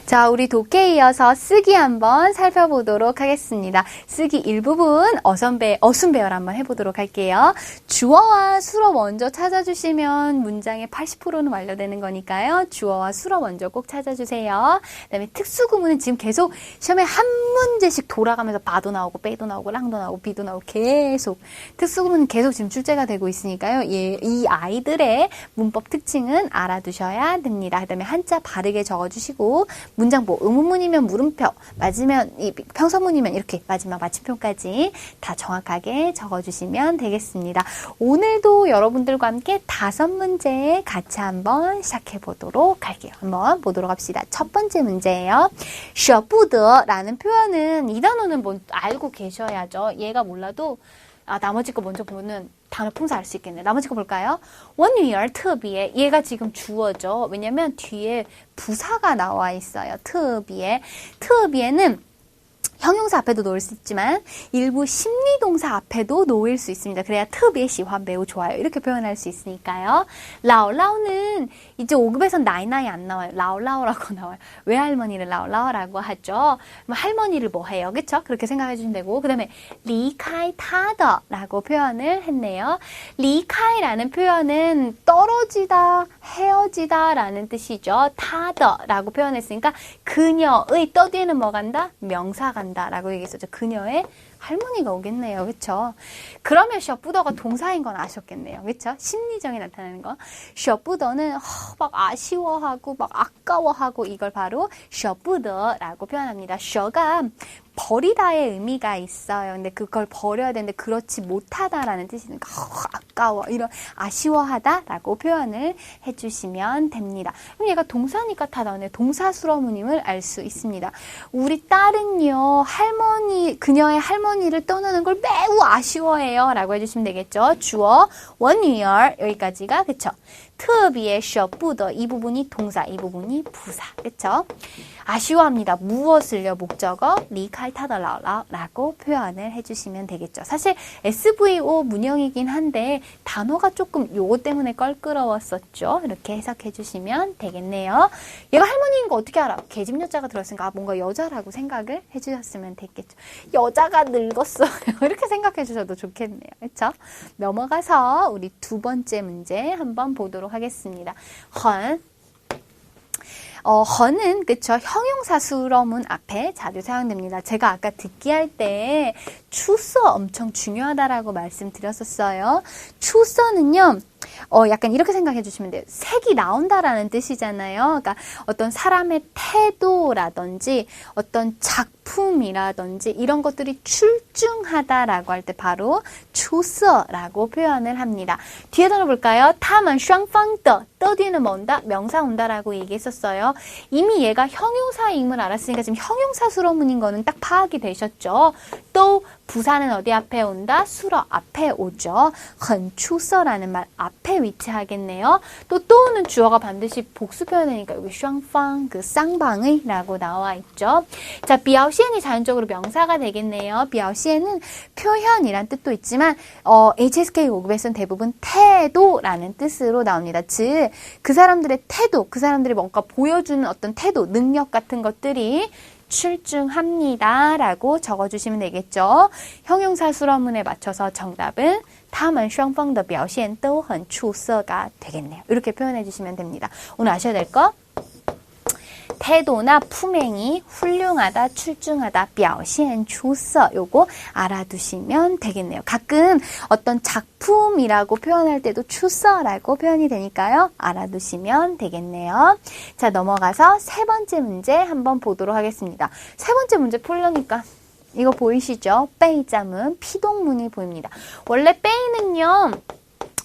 자, 우리 독해에 이어서 쓰기 한번 살펴보도록 하겠습니다. 쓰기 일부분 어순 배열 한번 해보도록 할게요. 주어와 수어 먼저 찾아주시면 문장의 80%는 완료되는 거니까요. 주어와 수어 먼저 꼭 찾아주세요. 그 다음에 특수구문은 지금 계속 시험에 한 문제씩 돌아가면서 바도 나오고 빼도 나오고 랑도 나오고 비도 나오고 계속 특수구문은 계속 지금 출제가 되고 있으니까요. 이 아이들의 문법 특징은 알아두셔야 됩니다. 그 다음에 한자 바르게 적어주시고 문장보, 의문문이면 물음표, 맞으면 평서문이면 이렇게 마지막 마침표까지 다 정확하게 적어주시면 되겠습니다. 오늘도 여러분들과 함께 5문제 같이 한번 시작해 보도록 할게요. 한번 보도록 합시다. 첫 번째 문제예요. 舍不得라는 표현은 이 단어는 뭐 알고 계셔야죠. 얘가 몰라도 나머지 거 먼저 보면 단어 풍사 알 수 있겠네. 나머지 거 볼까요? 我女儿特别 얘가 지금 주어죠. 왜냐면 뒤에 부사가 나와 있어요. 特别 特别는 형용사 앞에도 놓을 수 있지만 일부 심리동사 앞에도 놓일 수 있습니다. 그래야 特别喜欢 매우 좋아요. 이렇게 표현할 수 있으니까요. 라오라오는 이제 5급에선 나이나이 안 나와요. 라오라오라고 나와요. 외할머니를 라오라오라고 하죠. 할머니를 뭐 해요? 그쵸? 그렇게 생각해 주시면 되고 그 다음에 리카이 타더라고 표현을 했네요. 리카이라는 표현은 떨어지다, 헤어지다 라는 뜻이죠. 타더라고 표현했으니까 그녀의 떠 뒤에는 뭐 간다? 명사 간다. 라고 얘기했었죠. 그녀의 할머니가 오겠네요. 그쵸? 그러면 舍不得가 동사인 건 아셨겠네요. 그쵸? 심리적이 나타나는 거. 舍不得는 막 아쉬워하고 막 아까워하고 이걸 바로 舍不得라고 표현합니다. 舍가 버리다의 의미가 있어요. 근데 그걸 버려야 되는데 그렇지 못하다라는 뜻이니까 아까워 이런 아쉬워하다라고 표현을 해주시면 됩니다. 그럼 얘가 동사니까 다 나오네. 동사수러문임을 알 수 있습니다. 우리 딸은요 그녀의 할머니를 떠나는 걸 매우 아쉬워해요 라고 해주시면 되겠죠. 주어 我女儿 여기까지가 그쵸? 特别舍不得 이 부분이 동사, 이 부분이 부사. 그쵸? 아쉬워합니다. 무엇을요? 목적어 리카이 타더라고 표현을 해주시면 되겠죠. 사실 SVO 문형이긴 한데 단어가 조금 요거 때문에 껄끄러웠었죠. 이렇게 해석해 주시면 되겠네요. 얘가 할머니인 거 어떻게 알아? 계집여자가 들었으니까 뭔가 여자라고 생각을 해주셨으면 됐겠죠. 여자가 늙었어요. 이렇게 생각해 주셔도 좋겠네요. 그렇죠? 넘어가서 우리 두 번째 문제 한번 보도록 하겠습니다. 헌은 그쵸 형용사수러문 앞에 자주 사용됩니다. 제가 아까 듣기 할 때 추서 엄청 중요하다라고 말씀드렸었어요. 추서는요. 약간 이렇게 생각해 주시면 돼요. 색이 나온다라는 뜻이잖아요. 그러니까 어떤 사람의 태도라든지 어떤 작품이라든지 이런 것들이 출중하다라고 할 때 바로 出色라고 표현을 합니다. 뒤에 단어 볼까요? 他们双方的 떠 뒤에는 뭐 온다? 명사 온다라고 얘기했었어요. 이미 얘가 형용사임을 알았으니까 지금 형용사수러문인 거는 딱 파악이 되셨죠? 또 부사는 어디 앞에 온다? 수러 앞에 오죠. 很出色라는 말 앞에 위치하겠네요. 또는 주어가 반드시 복수 표현이니까 여기 双方 그 쌍방의 라고 나와 있죠. 자, 表现이 자연적으로 명사가 되겠네요. 表现은 표현이란 뜻도 있지만 HSK 5급에서는 대부분 태도라는 뜻으로 나옵니다. 즉, 그 사람들의 태도, 그 사람들이 뭔가 보여주는 어떤 태도, 능력 같은 것들이 출중합니다 라고 적어주시면 되겠죠. 형용사 수러문에 맞춰서 정답은 他们双方的表现都很出色가 되겠네요. 이렇게 표현해 주시면 됩니다. 오늘 아셔야 될 거 태도나 품행이 훌륭하다, 출중하다, 表现出色 요거 알아두시면 되겠네요. 가끔 어떤 작품이라고 표현할 때도 出色라고 표현이 되니까요. 알아두시면 되겠네요. 자, 넘어가서 세 번째 문제 한번 보도록 하겠습니다. 세 번째 문제 풀려니까 이거 보이시죠? 빼이자문, 피동문이 보입니다. 원래 빼이는요.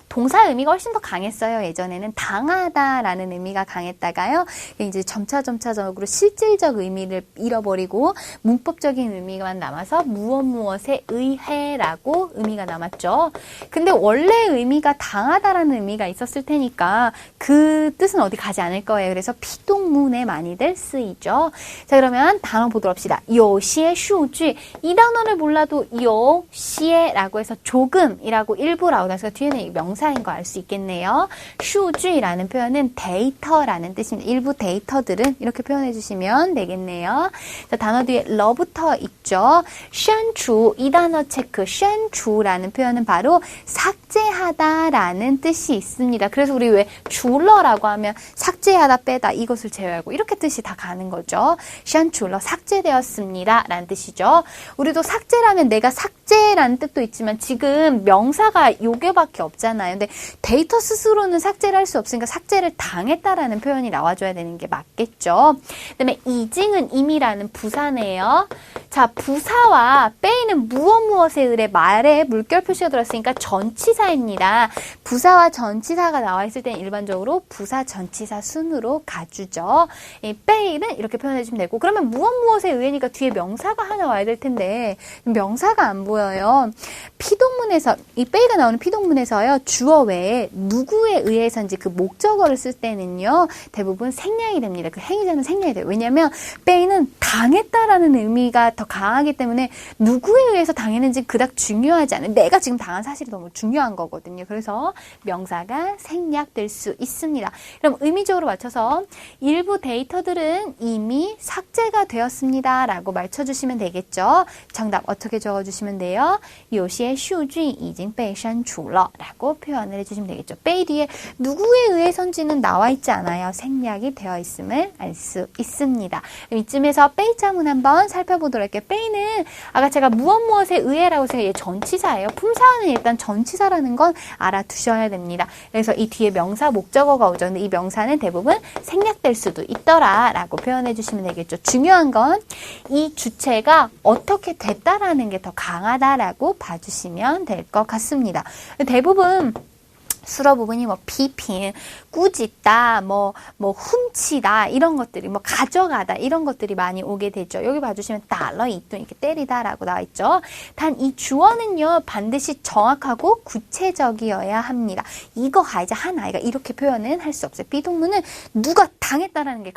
동사 의미가 훨씬 더 강했어요. 예전에는 당하다라는 의미가 강했다가요. 이제 점차적으로 실질적 의미를 잃어버리고 문법적인 의미만 남아서 무엇에 의해라고 의미가 남았죠. 근데 원래 의미가 당하다라는 의미가 있었을 테니까 그 뜻은 어디 가지 않을 거예요. 그래서 피동문에 많이들 쓰이죠. 자, 그러면 단어 보도록 합시다. 有些数据 이 단어를 몰라도 有些라고 해서 조금이라고 일부라고 해서 뒤에는 명사 명사인 거 알 수 있겠네요. 数据라는 표현은 데이터라는 뜻입니다. 일부 데이터들은 이렇게 표현해 주시면 되겠네요. 자, 단어 뒤에 러부터 있죠. 删除 이 단어 체크. 删除라는 표현은 바로 삭제하다라는 뜻이 있습니다. 그래서 우리 왜 줄러라고 하면 삭제하다 빼다 이것을 제외하고 이렇게 뜻이 다 가는 거죠. 删除了 삭제되었습니다 라는 뜻이죠. 우리도 삭제라면 내가 삭제라는 뜻도 있지만 지금 명사가 요게밖에 없잖아요. 근데 데이터 스스로는 삭제를 할 수 없으니까 삭제를 당했다라는 표현이 나와줘야 되는 게 맞겠죠. 그다음에 이징은 임이라는 부사네요. 자, 부사와 빼이는 무엇에 의해 말에 물결 표시가 들었으니까 전치사입니다. 부사와 전치사가 나와 있을 때는 일반적으로 부사 전치사 순으로 가주죠. 이 빼이는 이렇게 표현해주면 되고 그러면 무엇에 의해니까 뒤에 명사가 하나 와야 될 텐데 명사가 안 보여요. 피동문에서 이 빼이가 나오는 피동문에서요. 주어 외에 누구에 의해서인지 그 목적어를 쓸 때는요. 대부분 생략이 됩니다. 그 행위자는 생략이 돼요. 왜냐하면 빼이는 당했다라는 의미가 더 강하기 때문에 누구에 의해서 당했는지 그닥 중요하지 않아요. 내가 지금 당한 사실이 너무 중요한 거거든요. 그래서 명사가 생략될 수 있습니다. 그럼 의미적으로 맞춰서 일부 데이터들은 이미 삭제가 되었습니다. 라고 맞춰주시면 되겠죠. 정답 어떻게 적어주시면 돼요? 有些数据已经被删除了 라고 표현을 해주시면 되겠죠. 빼이 뒤에 누구에 의해서인지는 나와 있지 않아요. 생략이 되어 있음을 알 수 있습니다. 그럼 이쯤에서 빼이 자문 한번 살펴보도록 할게요. 빼이는 아까 제가 무엇에 의해라고 생각해요. 전치사예요. 품사는 일단 전치사라는 건 알아두셔야 됩니다. 그래서 이 뒤에 명사 목적어가 오죠. 근데 이 명사는 대부분 생략될 수도 있더라 라고 표현해 주시면 되겠죠. 중요한 건 이 주체가 어떻게 됐다라는 게 더 강하다라고 봐주시면 될 것 같습니다. 대부분 수러 부분이 뭐 비핑, 꾸짖다, 뭐 훔치다 이런 것들이 뭐 가져가다 이런 것들이 많이 오게 되죠. 여기 봐주시면 달러 이돈 이렇게 때리다라고 나와 있죠. 단 이 주어는요 반드시 정확하고 구체적이어야 합니다. 이거 가이자 한 아이가 이렇게 표현은 할 수 없어요. 비동문은 누가 당했다라는 게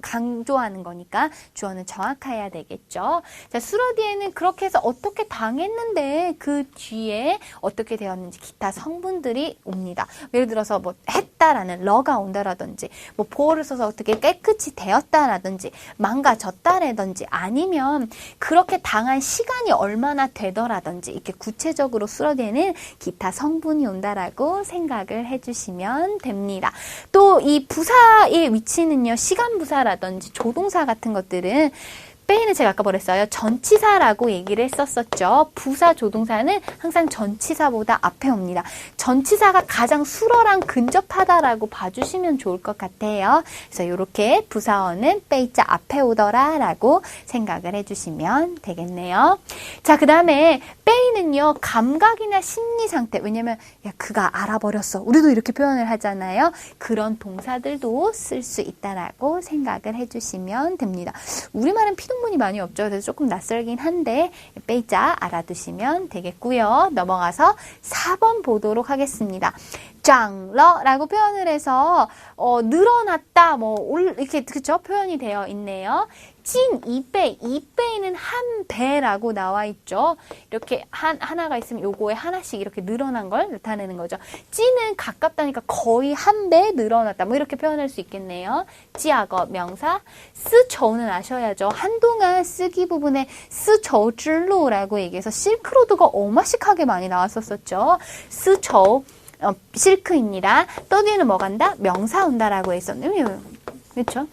강조하는 거니까 주어는 정확해야 되겠죠. 자, 수러 뒤에는 그렇게 해서 어떻게 당했는데 그 뒤에 어떻게 되었는지 기타 성분들이 옵니다. 예를 들어서 뭐 했다라는 러가 온다라든지 뭐 보어를 써서 어떻게 깨끗이 되었다라든지 망가졌다라든지 아니면 그렇게 당한 시간이 얼마나 되더라든지 이렇게 구체적으로 수러되는 기타 성분이 온다라고 생각을 해주시면 됩니다. 또 이 부사의 위치는요 시간 부사라든지 조동사 같은 것들은 빼이는 제가 아까 뭐랬어요? 전치사라고 얘기를 했었었죠. 부사 조동사는 항상 전치사보다 앞에 옵니다. 전치사가 가장 수러랑 근접하다라고 봐주시면 좋을 것 같아요. 그래서 이렇게 부사어는 빼이자 앞에 오더라라고 생각을 해주시면 되겠네요. 자, 그 다음에 빼이는요 감각이나 심리 상태, 왜냐면 야 그가 알아버렸어. 우리도 이렇게 표현을 하잖아요. 그런 동사들도 쓸 수 있다라고 생각을 해주시면 됩니다. 우리말은 피동문이 많이 없죠. 그래서 조금 낯설긴 한데 빼이자 알아두시면 되겠고요. 넘어가서 4번 보도록 하겠습니다. 장러라고 표현을 해서 늘어났다 이렇게 그쵸 표현이 되어 있네요. 찐 2배, 2배는 한 배라고 나와 있죠. 이렇게 하나가 있으면 요거에 하나씩 이렇게 늘어난 걸 나타내는 거죠. 찐은 가깝다니까 거의 한 배 늘어났다. 뭐 이렇게 표현할 수 있겠네요. 찌아거 명사, 스저우는 아셔야죠. 한동안 쓰기 부분에 스저우줄로라고 얘기해서 실크로드가 어마식하게 많이 나왔었죠. 스저우 실크입니다. 또 뒤에는 뭐 간다? 명사 온다라고 했었네요. 그렇죠?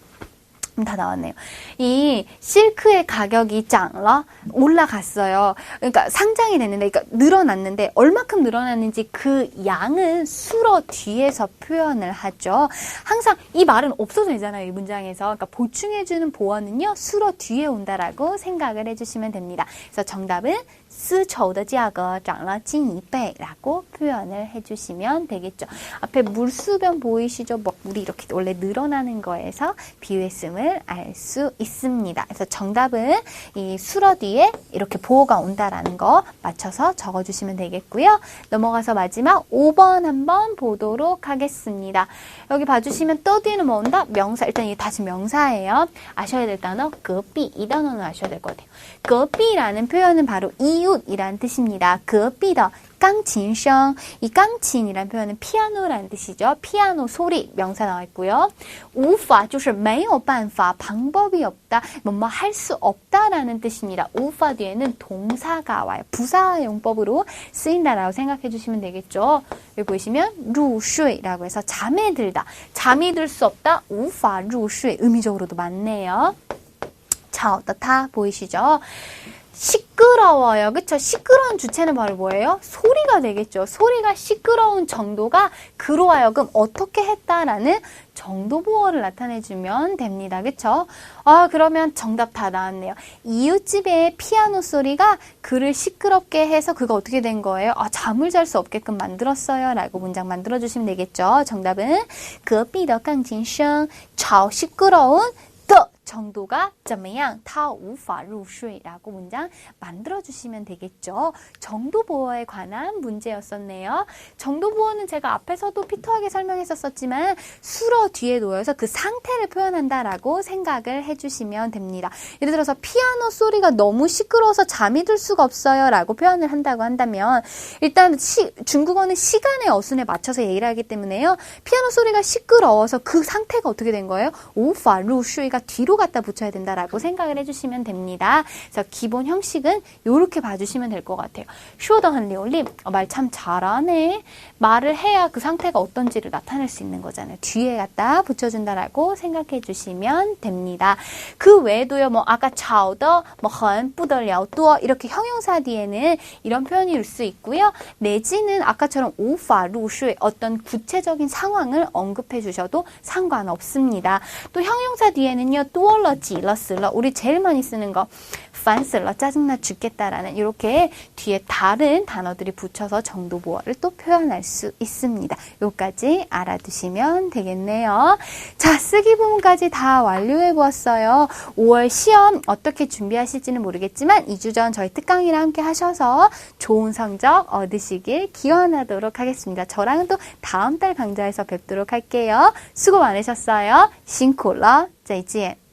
다 나왔네요. 이 실크의 가격이 짱러 올라갔어요. 그러니까 상장이 됐는데, 그러니까 늘어났는데 얼마큼 늘어났는지 그 양은 수러 뒤에서 표현을 하죠. 항상 이 말은 없어도 되잖아요. 이 문장에서. 그러니까 보충해주는 보어는요 수러 뒤에 온다라고 생각을 해주시면 됩니다. 그래서 정답은 丝绸的价格涨了近1倍라고 표현을 해주시면 되겠죠. 앞에 물수변 보이시죠? 물이 이렇게 원래 늘어나는 거에서 비유했음을 알 수 있습니다. 그래서 정답은 이 수러 뒤에 이렇게 보호가 온다라는 거 맞춰서 적어주시면 되겠고요. 넘어가서 마지막 5번 한번 보도록 하겠습니다. 여기 봐주시면 또 뒤에는 뭐 온다? 명사. 일단 이게 다시 명사예요. 아셔야 될 단어, 隔壁. 이 단어는 아셔야 될 것 같아요. 隔壁라는 표현은 바로 이웃 이웃이란 뜻입니다. 隔壁的 깡친성. 이 깡친이란 표현은 피아노라는 뜻이죠. 피아노 소리 명사 나와 있고요. 无法就是没有办法 방법이 없다. 뭐뭐 할 수 없다라는 뜻입니다. 无法 뒤에는 동사가 와요. 부사 용법으로 쓰인다라고 생각해 주시면 되겠죠. 여기 보시면 入睡라고 해서 잠에 들다. 잠이 들 수 없다. 无法入睡. 의미적으로도 맞네요. 자, 어떻다 보이시죠? 시끄러워요. 그쵸? 시끄러운 주체는 바로 뭐예요? 소리가 되겠죠. 소리가 시끄러운 정도가 그로 하여금 어떻게 했다라는 정도 보어를 나타내주면 됩니다. 그쵸? 그러면 정답 다 나왔네요. 이웃집의 피아노 소리가 그를 시끄럽게 해서 그가 어떻게 된 거예요? 잠을 잘 수 없게끔 만들었어요. 라고 문장 만들어주시면 되겠죠. 정답은 隔壁的钢琴声 시끄러운 정도가 怎么样他无法入睡 라고 문장 만들어주시면 되겠죠. 정도보어에 관한 문제였었네요. 정도보어는 제가 앞에서도 피터하게 설명했었지만 수러 뒤에 놓여서 그 상태를 표현한다라고 생각을 해주시면 됩니다. 예를 들어서 피아노 소리가 너무 시끄러워서 잠이 들 수가 없어요 라고 표현을 한다고 한다면 일단 중국어는 시간의 어순에 맞춰서 얘기를 하기 때문에요. 피아노 소리가 시끄러워서 그 상태가 어떻게 된 거예요? 无法入睡가 뒤로 갖다 붙여야 된다라고 생각을 해주시면 됩니다. 그래서 기본 형식은 이렇게 봐주시면 될 것 같아요. 쇼더한 리올님, 말 참 잘하네. 말을 해야 그 상태가 어떤지를 나타낼 수 있는 거잖아요. 뒤에 갖다 붙여준다라고 생각해 주시면 됩니다. 그 외에도요, 아까 吵的, 很不得了多 이렇게 형용사 뒤에는 이런 표현이 올 수 있고요. 내지는 아까처럼 无法入睡 어떤 구체적인 상황을 언급해 주셔도 상관없습니다. 또 형용사 뒤에는요, 多了, 急了, 死了 우리 제일 많이 쓰는 거 烦死了, 짜증나 죽겠다라는 이렇게 뒤에 다른 단어들이 붙여서 정도보어를 또 표현할 수 있습니다. 요까지 알아두시면 되겠네요. 자, 쓰기 부분까지 다 완료해 보았어요. 5월 시험 어떻게 준비하실지는 모르겠지만 2주 전 저희 특강이랑 함께 하셔서 좋은 성적 얻으시길 기원하도록 하겠습니다. 저랑은 또 다음 달 강좌에서 뵙도록 할게요. 수고 많으셨어요. 辛苦了，再见。